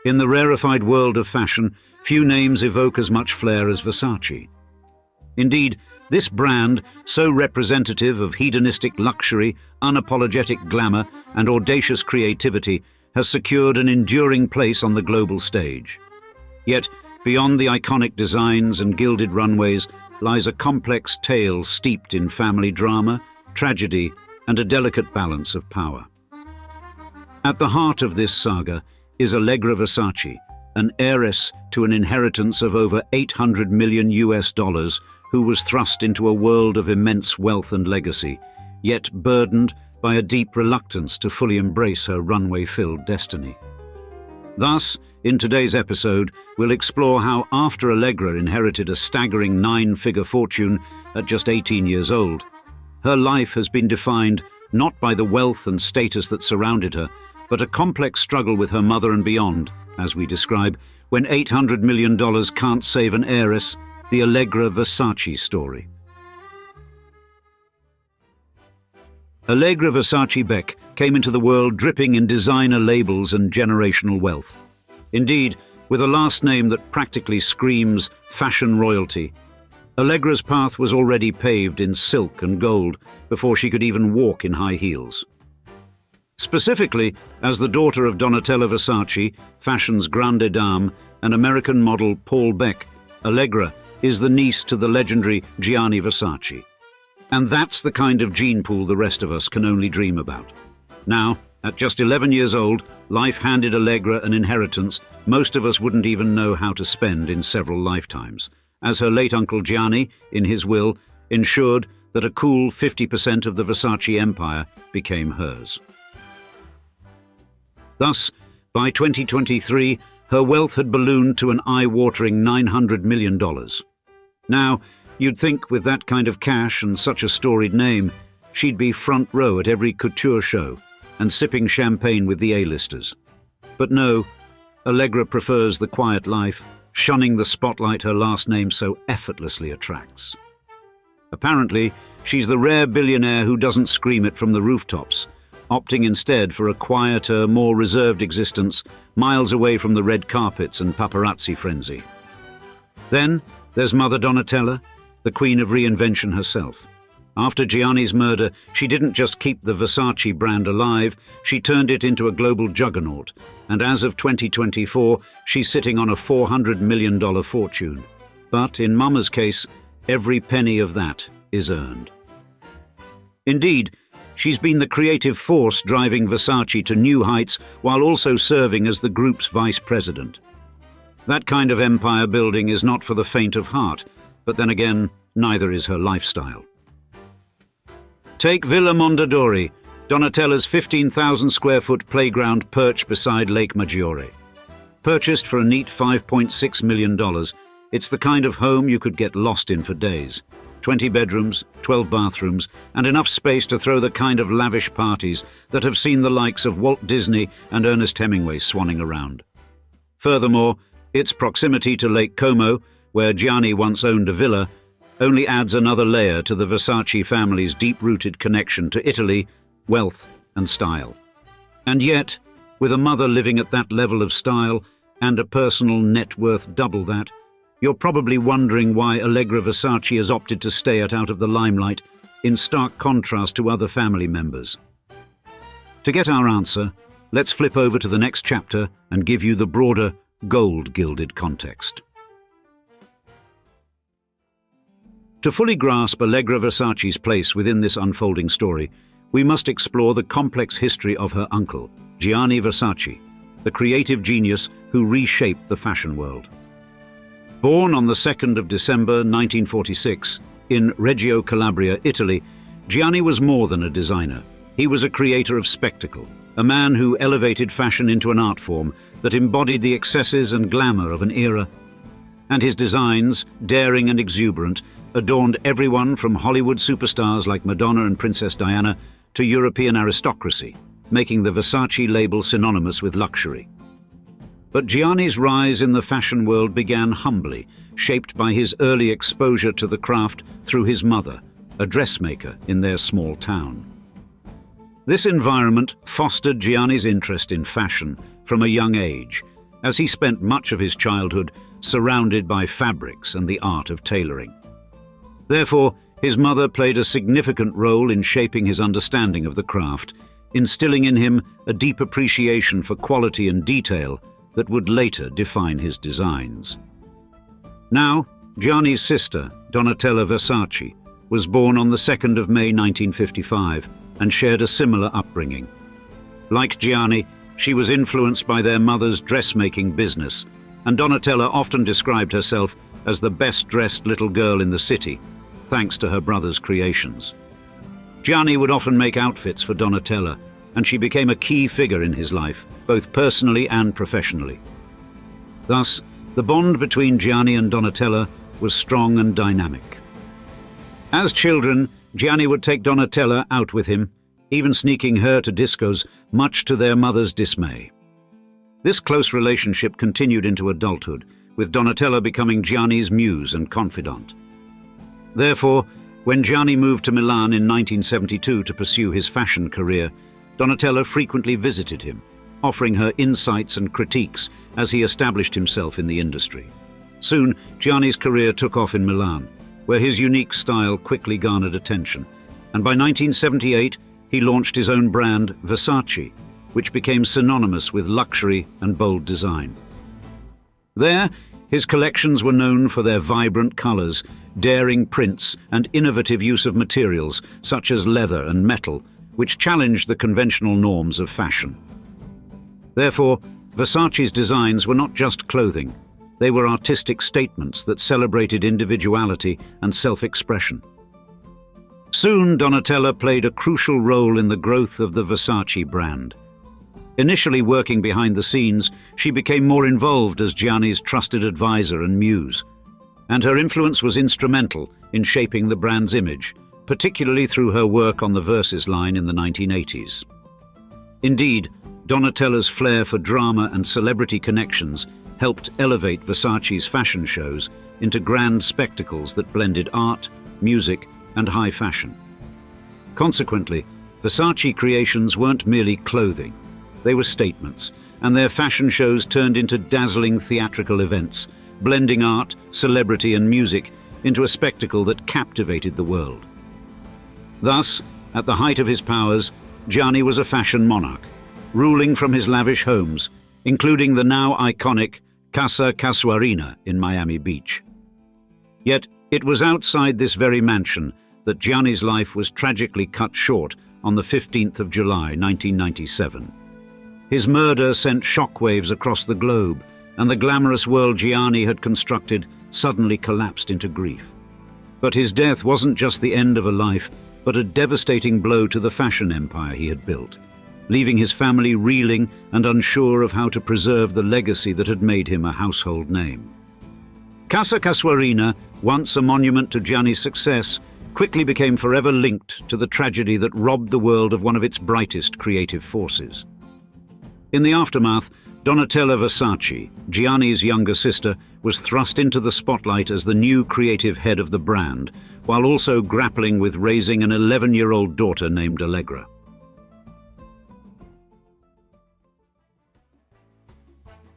In the rarefied world of fashion, few names evoke as much flair as Versace. Indeed, this brand, so representative of hedonistic luxury, unapologetic glamour, and audacious creativity, has secured an enduring place on the global stage. Yet, beyond the iconic designs and gilded runways lies a complex tale steeped in family drama, tragedy, and a delicate balance of power. At the heart of this saga is Allegra Versace, an heiress to an inheritance of over $800 million who was thrust into a world of immense wealth and legacy, yet burdened by a deep reluctance to fully embrace her runway-filled destiny. Thus, in today's episode, we'll explore how after Allegra inherited a staggering 9-figure fortune at just 18 years old, her life has been defined not by the wealth and status that surrounded her, but a complex struggle with her mother and beyond, as we describe, when $800 million can't save an heiress, the Allegra Versace story. Allegra Versace Beck came into the world dripping in designer labels and generational wealth. Indeed, with a last name that practically screams fashion royalty, Allegra's path was already paved in silk and gold before she could even walk in high heels. Specifically, as the daughter of Donatella Versace, fashion's grande dame, and American model Paul Beck, Allegra is the niece to the legendary Gianni Versace. And that's the kind of gene pool the rest of us can only dream about. Now, at just 11 years old, life handed Allegra an inheritance most of us wouldn't even know how to spend in several lifetimes, as her late uncle Gianni, in his will, ensured that a cool 50% of the Versace empire became hers. Thus, by 2023, her wealth had ballooned to an eye-watering $900 million. Now, you'd think with that kind of cash and such a storied name, she'd be front row at every couture show and sipping champagne with the A-listers. But no, Allegra prefers the quiet life, shunning the spotlight her last name so effortlessly attracts. Apparently, she's the rare billionaire who doesn't scream it from the rooftops, opting instead for a quieter, more reserved existence miles away from the red carpets and paparazzi frenzy. Then there's Mother Donatella, the queen of reinvention herself. After Gianni's murder, she didn't just keep the Versace brand alive, she turned it into a global juggernaut, and as of 2024, she's sitting on a $400 million fortune. But in Mama's case, every penny of that is earned. Indeed, she's been the creative force driving Versace to new heights while also serving as the group's vice president. That kind of empire building is not for the faint of heart, but then again, neither is her lifestyle. Take Villa Mondadori, Donatella's 15,000 square foot playground perched beside Lake Maggiore. Purchased for a neat $5.6 million, it's the kind of home you could get lost in for days. 20 bedrooms, 12 bathrooms, and enough space to throw the kind of lavish parties that have seen the likes of Walt Disney and Ernest Hemingway swanning around. Furthermore, its proximity to Lake Como, where Gianni once owned a villa, only adds another layer to the Versace family's deep-rooted connection to Italy, wealth, and style. And yet, with a mother living at that level of style and a personal net worth double that, you're probably wondering why Allegra Versace has opted to stay out of the limelight, in stark contrast to other family members. To get our answer, let's flip over to the next chapter and give you the broader, gold-gilded context. To fully grasp Allegra Versace's place within this unfolding story, we must explore the complex history of her uncle, Gianni Versace, the creative genius who reshaped the fashion world. Born on the 2nd of December 1946 in Reggio Calabria, Italy, Gianni was more than a designer. He was a creator of spectacle, a man who elevated fashion into an art form that embodied the excesses and glamour of an era. And his designs, daring and exuberant, adorned everyone from Hollywood superstars like Madonna and Princess Diana to European aristocracy, making the Versace label synonymous with luxury. But Gianni's rise in the fashion world began humbly, shaped by his early exposure to the craft through his mother, a dressmaker in their small town. This environment fostered Gianni's interest in fashion from a young age, as he spent much of his childhood surrounded by fabrics and the art of tailoring. Therefore, his mother played a significant role in shaping his understanding of the craft, instilling in him a deep appreciation for quality and detail that would later define his designs. Now, Gianni's sister, Donatella Versace, was born on the 2nd of May 1955 and shared a similar upbringing. Like Gianni, she was influenced by their mother's dressmaking business, and Donatella often described herself as the best-dressed little girl in the city, thanks to her brother's creations. Gianni would often make outfits for Donatella, and she became a key figure in his life, both personally and professionally. Thus, the bond between Gianni and Donatella was strong and dynamic. As children, Gianni would take Donatella out with him, even sneaking her to discos, much to their mother's dismay. This close relationship continued into adulthood, with Donatella becoming Gianni's muse and confidant. Therefore, when Gianni moved to Milan in 1972 to pursue his fashion career, Donatella frequently visited him, offering her insights and critiques as he established himself in the industry. Soon, Gianni's career took off in Milan, where his unique style quickly garnered attention, and by 1978 he launched his own brand, Versace, which became synonymous with luxury and bold design. There, his collections were known for their vibrant colors, daring prints, and innovative use of materials such as leather and metal, which challenged the conventional norms of fashion. Therefore, Versace's designs were not just clothing, they were artistic statements that celebrated individuality and self-expression. Soon, Donatella played a crucial role in the growth of the Versace brand. Initially working behind the scenes, she became more involved as Gianni's trusted advisor and muse, and her influence was instrumental in shaping the brand's image, particularly through her work on the Versaces line in the 1980s. Indeed, Donatella's flair for drama and celebrity connections helped elevate Versace's fashion shows into grand spectacles that blended art, music, and high fashion. Consequently, Versace creations weren't merely clothing, they were statements, and their fashion shows turned into dazzling theatrical events, blending art, celebrity, and music into a spectacle that captivated the world. Thus, at the height of his powers, Gianni was a fashion monarch, ruling from his lavish homes, including the now iconic Casa Casuarina in Miami Beach. Yet, it was outside this very mansion that Gianni's life was tragically cut short on the 15th of July, 1997. His murder sent shockwaves across the globe, and the glamorous world Gianni had constructed suddenly collapsed into grief. But his death wasn't just the end of a life, but a devastating blow to the fashion empire he had built, leaving his family reeling and unsure of how to preserve the legacy that had made him a household name. Casa Casuarina, once a monument to Gianni's success, quickly became forever linked to the tragedy that robbed the world of one of its brightest creative forces. In the aftermath, Donatella Versace, Gianni's younger sister, was thrust into the spotlight as the new creative head of the brand, while also grappling with raising an 11-year-old daughter named Allegra.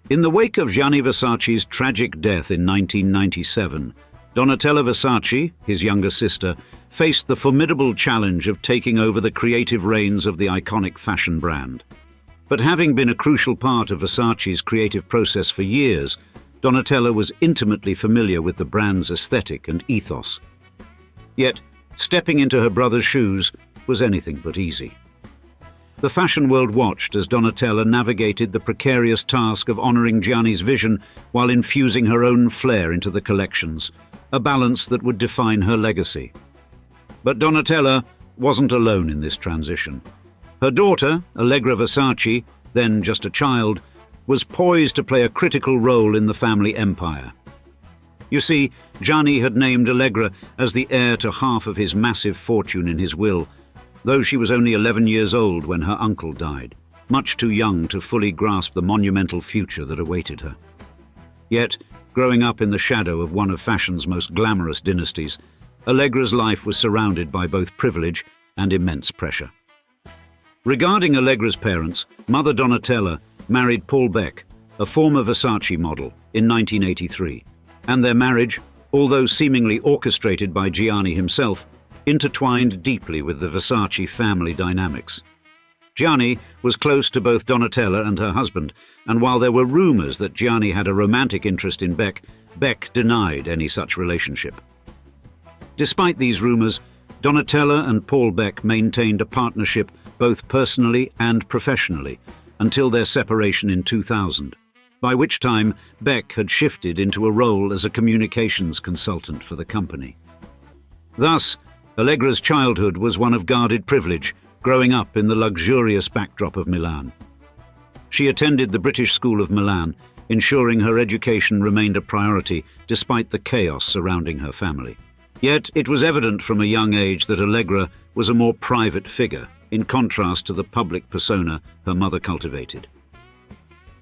In the wake of Gianni Versace's tragic death in 1997, Donatella Versace, his younger sister, faced the formidable challenge of taking over the creative reins of the iconic fashion brand. But having been a crucial part of Versace's creative process for years, Donatella was intimately familiar with the brand's aesthetic and ethos. Yet, stepping into her brother's shoes was anything but easy. The fashion world watched as Donatella navigated the precarious task of honoring Gianni's vision while infusing her own flair into the collections, a balance that would define her legacy. But Donatella wasn't alone in this transition. Her daughter, Allegra Versace, then just a child, was poised to play a critical role in the family empire. You see, Gianni had named Allegra as the heir to half of his massive fortune in his will, though she was only 11 years old when her uncle died, much too young to fully grasp the monumental future that awaited her. Yet, growing up in the shadow of one of fashion's most glamorous dynasties, Allegra's life was surrounded by both privilege and immense pressure. Regarding Allegra's parents, Mother Donatella married Paul Beck, a former Versace model, in 1983, and their marriage, although seemingly orchestrated by Gianni himself, intertwined deeply with the Versace family dynamics. Gianni was close to both Donatella and her husband, and while there were rumors that Gianni had a romantic interest in Beck, Beck denied any such relationship. Despite these rumors, Donatella and Paul Beck maintained a partnership both personally and professionally until their separation in 2000, by which time Beck had shifted into a role as a communications consultant for the company. Thus, Allegra's childhood was one of guarded privilege, growing up in the luxurious backdrop of Milan. She attended the British School of Milan, ensuring her education remained a priority despite the chaos surrounding her family. Yet it was evident from a young age that Allegra was a more private figure, in contrast to the public persona her mother cultivated.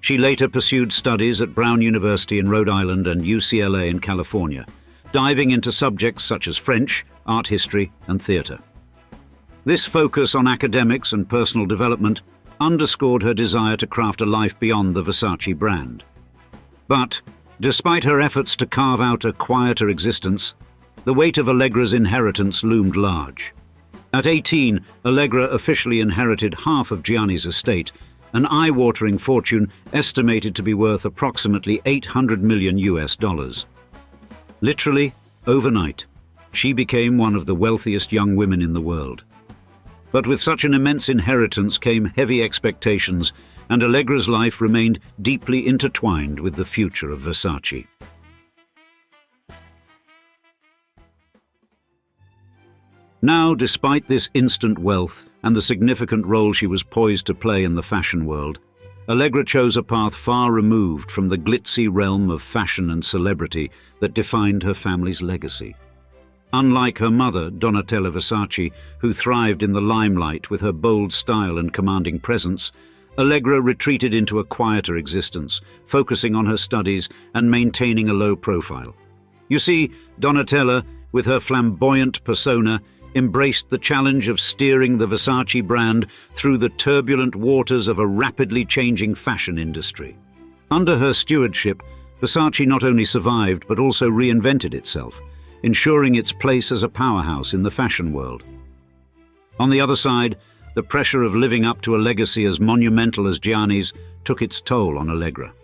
She later pursued studies at Brown University in Rhode Island and UCLA in California, diving into subjects such as French, art history, and theatre. This focus on academics and personal development underscored her desire to craft a life beyond the Versace brand. But, despite her efforts to carve out a quieter existence, the weight of Allegra's inheritance loomed large. At 18, Allegra officially inherited half of Gianni's estate, an eye-watering fortune estimated to be worth approximately $800 million US. Literally, overnight, she became one of the wealthiest young women in the world. But with such an immense inheritance came heavy expectations, and Allegra's life remained deeply intertwined with the future of Versace. Now, despite this instant wealth and the significant role she was poised to play in the fashion world, Allegra chose a path far removed from the glitzy realm of fashion and celebrity that defined her family's legacy. Unlike her mother, Donatella Versace, who thrived in the limelight with her bold style and commanding presence, Allegra retreated into a quieter existence, focusing on her studies and maintaining a low profile. You see, Donatella, with her flamboyant persona, embraced the challenge of steering the Versace brand through the turbulent waters of a rapidly changing fashion industry. Under her stewardship, Versace not only survived but also reinvented itself, ensuring its place as a powerhouse in the fashion world. On the other side, the pressure of living up to a legacy as monumental as Gianni's took its toll on Allegra.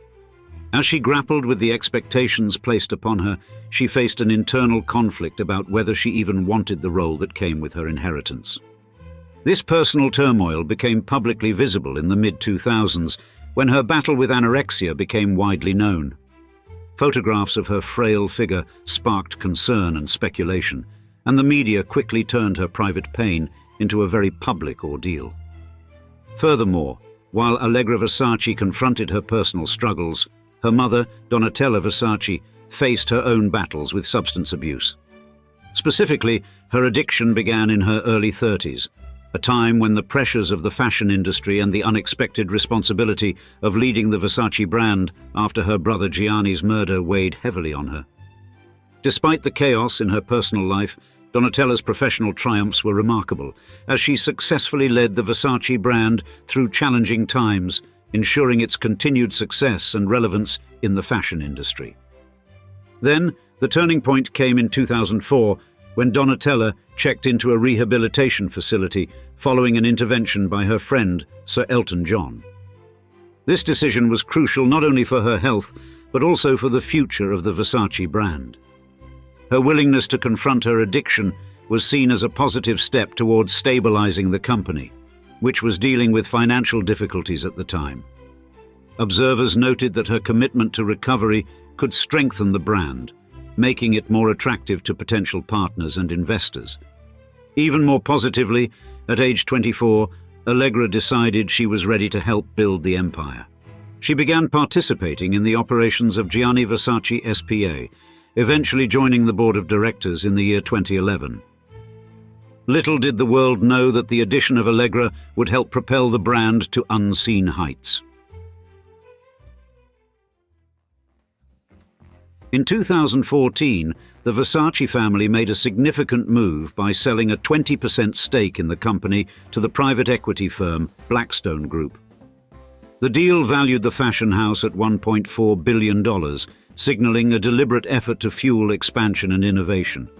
As she grappled with the expectations placed upon her, she faced an internal conflict about whether she even wanted the role that came with her inheritance. This personal turmoil became publicly visible in the mid-2000s, when her battle with anorexia became widely known. Photographs of her frail figure sparked concern and speculation, and the media quickly turned her private pain into a very public ordeal. Furthermore, while Allegra Versace confronted her personal struggles, her mother, Donatella Versace, faced her own battles with substance abuse. Specifically, her addiction began in her early 30s, a time when the pressures of the fashion industry and the unexpected responsibility of leading the Versace brand after her brother Gianni's murder weighed heavily on her. Despite the chaos in her personal life, Donatella's professional triumphs were remarkable, as she successfully led the Versace brand through challenging times, ensuring its continued success and relevance in the fashion industry. Then, the turning point came in 2004, when Donatella checked into a rehabilitation facility following an intervention by her friend, Sir Elton John. This decision was crucial not only for her health, but also for the future of the Versace brand. Her willingness to confront her addiction was seen as a positive step towards stabilizing the company, which was dealing with financial difficulties at the time. Observers noted that her commitment to recovery could strengthen the brand, making it more attractive to potential partners and investors. Even more positively, at age 24, Allegra decided she was ready to help build the empire. She began participating in the operations of Gianni Versace S.p.A., eventually joining the board of directors in the year 2011. Little did the world know that the addition of Allegra would help propel the brand to unseen heights. In 2014, the Versace family made a significant move by selling a 20% stake in the company to the private equity firm Blackstone Group. The deal valued the fashion house at $1.4 billion, signaling a deliberate effort to fuel expansion and innovation.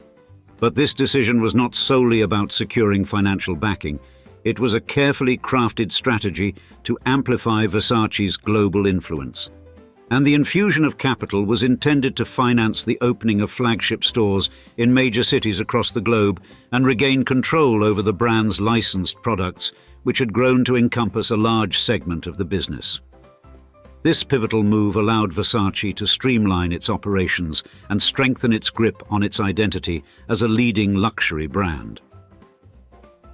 But this decision was not solely about securing financial backing. It was a carefully crafted strategy to amplify Versace's global influence. And the infusion of capital was intended to finance the opening of flagship stores in major cities across the globe and regain control over the brand's licensed products, which had grown to encompass a large segment of the business. This pivotal move allowed Versace to streamline its operations and strengthen its grip on its identity as a leading luxury brand.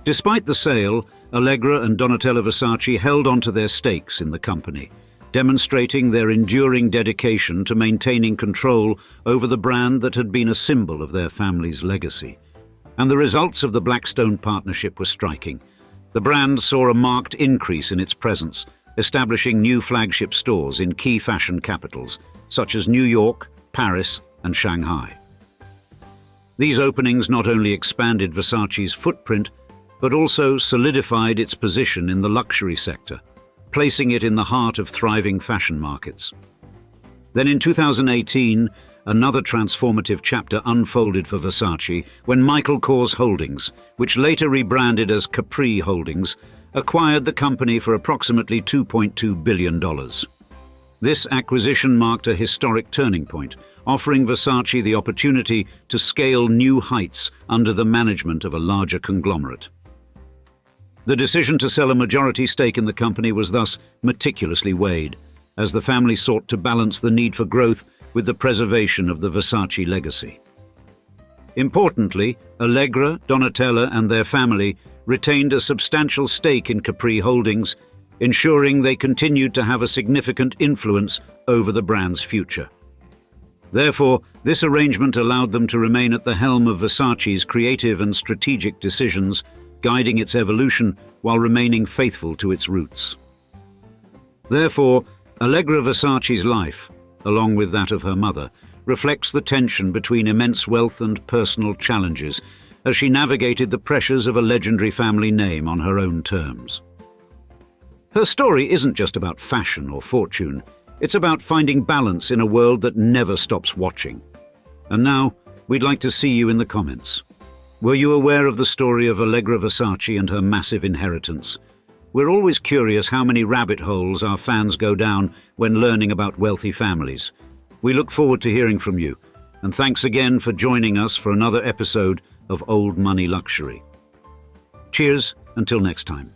Despite the sale, Allegra and Donatella Versace held onto their stakes in the company, demonstrating their enduring dedication to maintaining control over the brand that had been a symbol of their family's legacy. And the results of the Blackstone partnership were striking. The brand saw a marked increase in its presence, establishing new flagship stores in key fashion capitals, such as New York, Paris, and Shanghai. These openings not only expanded Versace's footprint, but also solidified its position in the luxury sector, placing it in the heart of thriving fashion markets. Then in 2018, another transformative chapter unfolded for Versace when Michael Kors Holdings, which later rebranded as Capri Holdings, acquired the company for approximately $2.2 billion. This acquisition marked a historic turning point, offering Versace the opportunity to scale new heights under the management of a larger conglomerate. The decision to sell a majority stake in the company was thus meticulously weighed, as the family sought to balance the need for growth with the preservation of the Versace legacy. Importantly, Allegra, Donatella, and their family retained a substantial stake in Capri Holdings, ensuring they continued to have a significant influence over the brand's future. Therefore, this arrangement allowed them to remain at the helm of Versace's creative and strategic decisions, guiding its evolution while remaining faithful to its roots. Therefore, Allegra Versace's life, along with that of her mother, reflects the tension between immense wealth and personal challenges as she navigated the pressures of a legendary family name on her own terms. Her story isn't just about fashion or fortune, it's about finding balance in a world that never stops watching. And now, we'd like to see you in the comments. Were you aware of the story of Allegra Versace and her massive inheritance? We're always curious how many rabbit holes our fans go down when learning about wealthy families. We look forward to hearing from you, and thanks again for joining us for another episode of Old Money Luxury. Cheers, until next time.